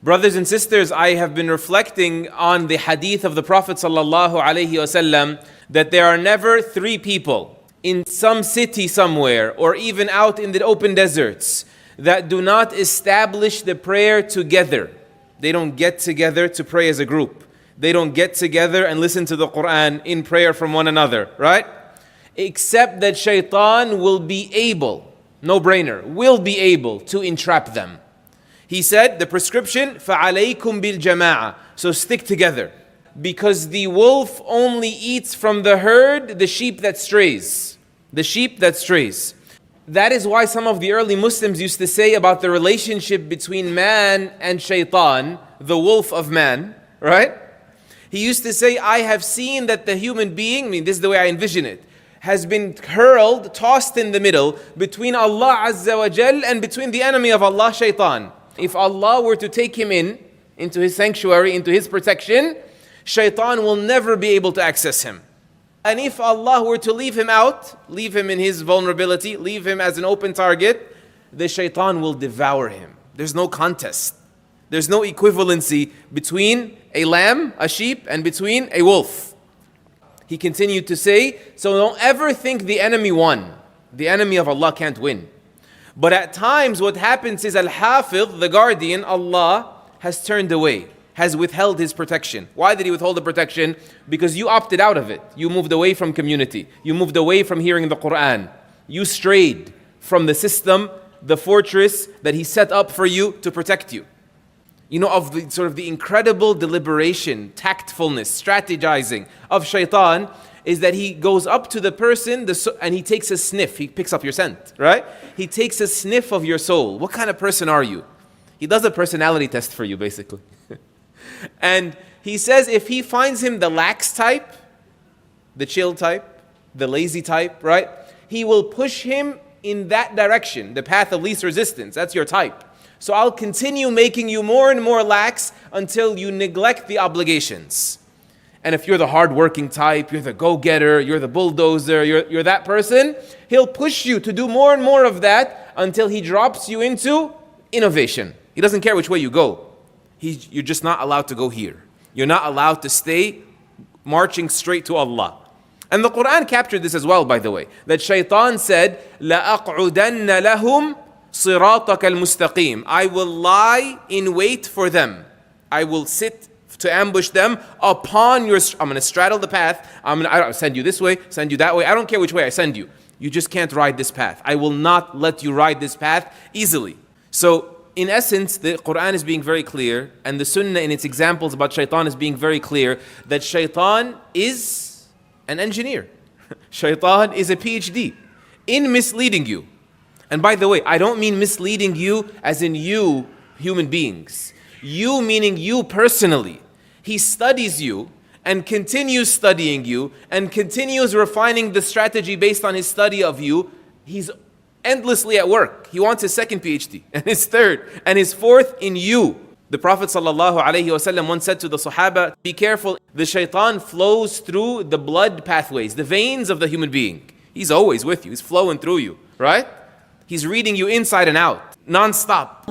Brothers and sisters, I have been reflecting on the hadith of the Prophet ﷺ that there are never three people in some city somewhere or even out in the open deserts that do not establish the prayer together. They don't get together to pray as a group. They don't get together and listen to the Quran in prayer from one another, right? Except that Shaytan will be able, no-brainer, will be able to entrap them. He said, the prescription, فَعَلَيْكُمْ بِالْجَمَاعَةِ. So stick together. Because the wolf only eats from the herd the sheep that strays. The sheep that strays. That is why some of the early Muslims used to say about the relationship between man and Shaytan, the wolf of man, right? He used to say, I have seen that the human being, I mean, this is the way I envision it, has been hurled, tossed in the middle between Allah Azza wa Jal and between the enemy of Allah, Shaytan. If Allah were to take him into his sanctuary, into his protection, Shaytan will never be able to access him. And if Allah were to leave him out, leave him in his vulnerability, leave him as an open target, the Shaytan will devour him. There's no contest. There's no equivalency between a lamb, a sheep, and between a wolf. He continued to say, so don't ever think the enemy won. The enemy of Allah can't win. But at times what happens is Al-Hafidh, the guardian, Allah, has turned away, has withheld his protection. Why did he withhold the protection? Because you opted out of it. You moved away from community. You moved away from hearing the Quran. You strayed from the system, the fortress that he set up for you to protect you. You know, of the sort of the incredible deliberation, tactfulness, strategizing of Shaytan, is that he goes up to the person and he takes a sniff. He picks up your scent, right? He takes a sniff of your soul. What kind of person are you? He does a personality test for you, basically. And he says if he finds him the lax type, the chill type, the lazy type, right? He will push him in that direction, the path of least resistance. That's your type. So I'll continue making you more and more lax until you neglect the obligations. And if you're the hardworking type, you're the go-getter, you're the bulldozer, you're that person, he'll push you to do more and more of that until he drops you into innovation. He doesn't care which way you go. You're just not allowed to go here. You're not allowed to stay marching straight to Allah. And the Quran captured this as well, by the way. That Shaytan said, لَأَقْعُدَنَّ لَهُمْ صِرَاطَكَ الْمُسْتَقِيمِ. I will lie in wait for them. I will sit to ambush them upon your... I'm going to straddle the path. I'll send you this way, send you that way. I don't care which way I send you. You just can't ride this path. I will not let you ride this path easily. So, in essence, the Quran is being very clear, and the Sunnah in its examples about Shaytan is being very clear, that Shaytan is an engineer. Shaytan is a PhD in misleading you. And by the way, I don't mean misleading you as in you, human beings. You meaning you personally. He studies you and continues studying you and continues refining the strategy based on his study of you. He's endlessly at work. He wants his second PhD and his third and his fourth in you. The Prophet ﷺ once said to the Sahaba, be careful, the Shaytan flows through the blood pathways, the veins of the human being. He's always with you. He's flowing through you, right? He's reading you inside and out, non-stop.